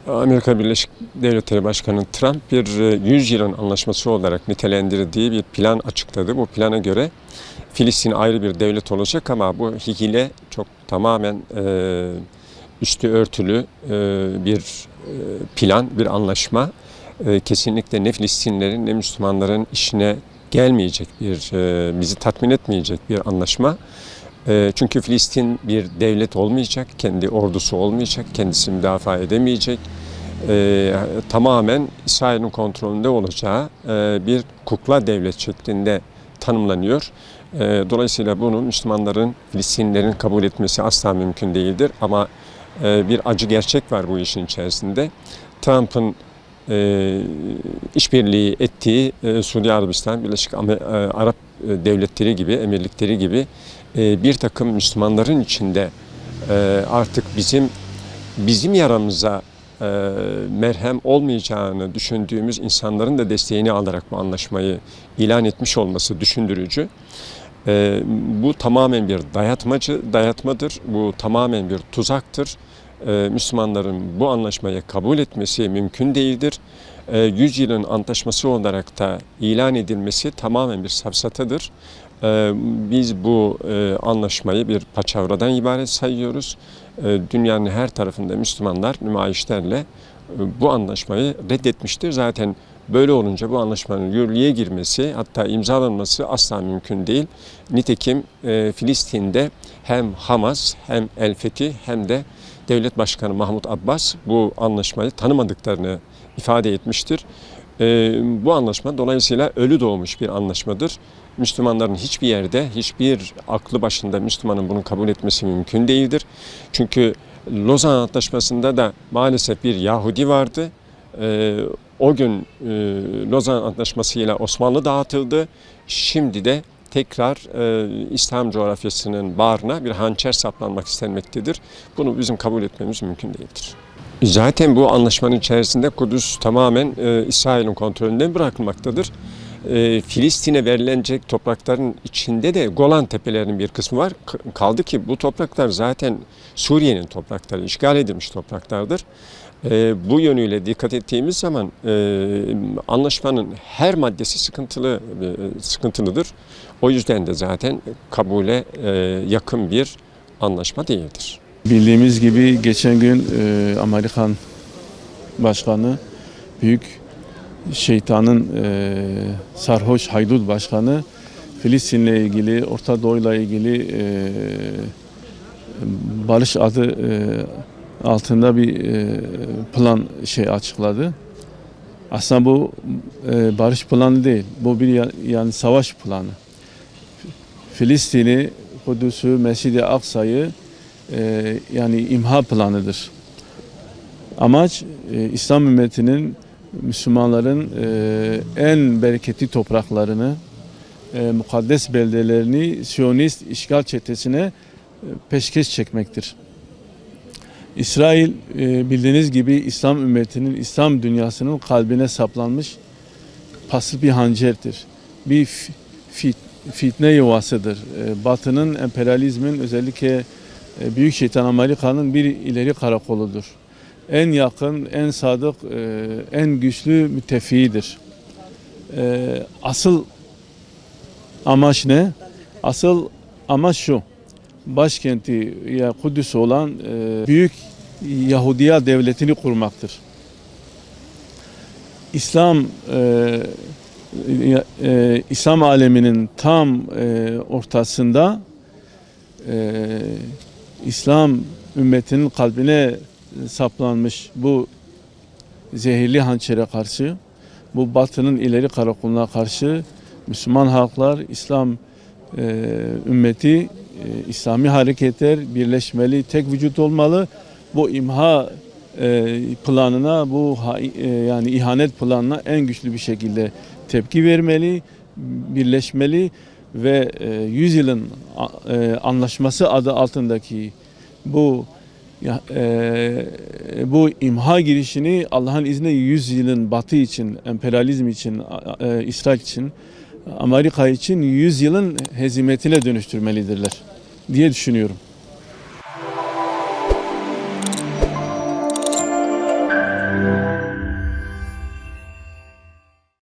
Amerika Birleşik Devletleri Başkanı Trump bir 100 yılın anlaşması olarak nitelendirdiği bir plan açıkladı. Bu plana göre Filistin ayrı bir devlet olacak ama bu hile çok tamamen üstü örtülü bir plan, bir anlaşma. Kesinlikle ne Filistinlilerin ne Müslümanların işine gelmeyecek bizi tatmin etmeyecek bir anlaşma. Çünkü Filistin bir devlet olmayacak, kendi ordusu olmayacak, kendisini müdafaa edemeyecek. Tamamen İsrail'in kontrolünde olacağı bir kukla devlet şeklinde tanımlanıyor. Dolayısıyla bunu Müslümanların, Filistinlilerin kabul etmesi asla mümkün değildir. Ama bir acı gerçek var bu işin içerisinde. Trump'ın işbirliği ettiği Suudi Arabistan, Birleşik Arap Devletleri gibi, emirlikleri gibi bir takım Müslümanların içinde artık bizim yaramıza merhem olmayacağını düşündüğümüz insanların da desteğini alarak bu anlaşmayı ilan etmiş olması düşündürücü. Bu tamamen bir dayatmadır, bu tamamen bir tuzaktır. Müslümanların bu anlaşmayı kabul etmesi mümkün değildir. 100 yılın antlaşması olarak da ilan edilmesi tamamen bir safsatadır. Biz bu anlaşmayı bir paçavradan ibaret sayıyoruz. Dünyanın her tarafında Müslümanlar nümayişlerle bu anlaşmayı reddetmiştir. Zaten böyle olunca bu anlaşmanın yürürlüğe girmesi, hatta imzalanması asla mümkün değil. Nitekim Filistin'de hem Hamas hem El-Fethi hem de Devlet Başkanı Mahmut Abbas bu anlaşmayı tanımadıklarını ifade etmiştir. Bu anlaşma dolayısıyla ölü doğmuş bir anlaşmadır. Müslümanların hiçbir yerde, hiçbir aklı başında Müslümanın bunu kabul etmesi mümkün değildir. Çünkü Lozan Antlaşması'nda da maalesef bir Yahudi vardı. O gün Lozan Antlaşması ile Osmanlı dağıtıldı. Şimdi de tekrar İslam coğrafyasının bağrına bir hançer saplanmak istenmektedir. Bunu bizim kabul etmemiz mümkün değildir. Zaten bu anlaşmanın içerisinde Kudüs tamamen İsrail'in kontrolünden bırakılmaktadır. Filistin'e verilecek toprakların içinde de Golan Tepelerinin bir kısmı var. Kaldı ki bu topraklar zaten Suriye'nin toprakları, işgal edilmiş topraklardır. Bu yönüyle dikkat ettiğimiz zaman anlaşmanın her maddesi sıkıntılıdır. O yüzden de zaten kabule yakın bir anlaşma değildir. Bildiğimiz gibi geçen gün Amerikan Başkanı, büyük şeytanın sarhoş haydut başkanı Filistin'le ilgili, Orta Doğu'yla ilgili barış adı altında bir plan açıkladı. Aslında bu barış planı değil. Bu bir yani savaş planı. Filistin'i, Kudüs'ü, Mescid-i Aksa'yı yani imha planıdır. Amaç İslam ümmetinin, Müslümanların en bereketli topraklarını, mukaddes beldelerini Siyonist işgal çetesine peşkeş çekmektir. İsrail bildiğiniz gibi İslam ümmetinin, İslam dünyasının kalbine saplanmış paslı bir hançerdir. Bir fitne yuvasıdır. Batı'nın, emperyalizmin, özellikle Büyük Şeytan Amerika'nın bir ileri karakoludur. En yakın, en sadık, en güçlü müttefiğidir. Asıl amaç ne? Asıl amaç şu: başkenti ya Kudüs olan büyük Yahudiya devletini kurmaktır. İslam aleminin tam ortasında İslam ümmetinin kalbine saplanmış bu zehirli hançere karşı, bu Batı'nın ileri karakoluna karşı Müslüman halklar, İslam ümmeti, İslami hareketler birleşmeli, tek vücut olmalı. Bu imha planına, bu yani ihanet planına en güçlü bir şekilde tepki vermeli, birleşmeli ve 100 yılın anlaşması adı altındaki bu imha girişini Allah'ın izniyle 100 yılın Batı için, emperyalizm için, İsrail için Amerika için 100 yılın hezimetine dönüştürmelidirler diye düşünüyorum.